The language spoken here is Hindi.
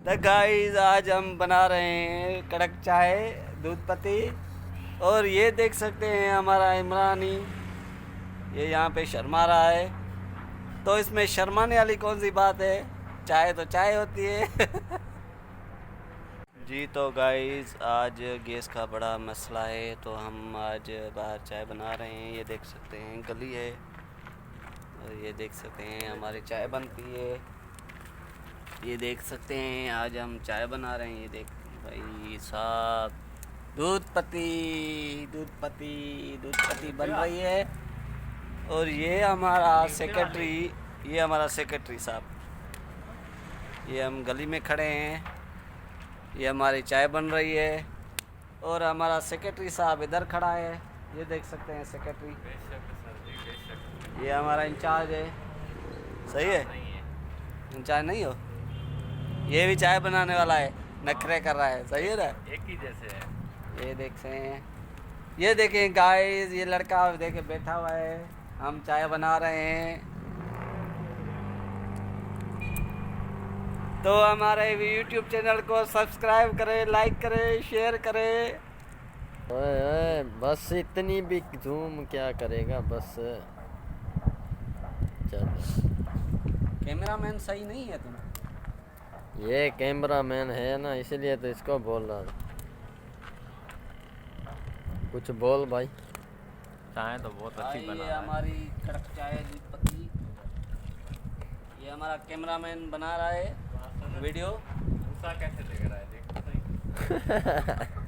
तो गाइस आज हम बना रहे हैं कड़क चाय दूध पत्ती। और ये देख सकते हैं हमारा इमरानी, ये यहाँ पे शर्मा रहा है। तो इसमें शर्माने वाली कौन सी बात है, चाय तो चाय होती है। जी तो गाइस आज गैस का बड़ा मसला है, तो हम आज बाहर चाय बना रहे हैं। ये देख सकते हैं गली है और ये देख सकते हैं हमारी चाय बनती है। ये देख सकते हैं आज हम चाय बना रहे हैं। ये देख भाई साहब, दूध पत्ती बन रही है। और ये हमारा सेक्रेटरी साहब, ये हम गली में खड़े हैं, ये हमारी चाय बन रही है। और हमारा सेक्रेटरी साहब इधर खड़ा है, ये देख सकते हैं सेक्रेटरी, ये हमारा इंचार्ज है। सही है, इंचार्ज नहीं हो, ये भी चाय बनाने वाला है, नखरे कर रहा है। सही है ना, एक ही जैसे है। ये देखते हैं, ये देखें गाइस, ये लड़का देखे बैठा हुआ है, हम चाय बना रहे हैं। तो हमारे YouTube चैनल को सब्सक्राइब करें, लाइक करें, शेयर करें। ओए बस इतनी भी धूम क्या करेगा, बस चल। कैमरामैन सही नहीं है तुम? ये कैमरामैन है ना, इसीलिए तो इसको बोल रहा था। कुछ बोल भाई। चाय तो बहुत अच्छी बना ये रहा है। हमारी कड़क चाय दूध पत्ती, ये हमारा कैमरामैन बना रहा है वीडियो। कैसे दिख रहा है, देख तो सही।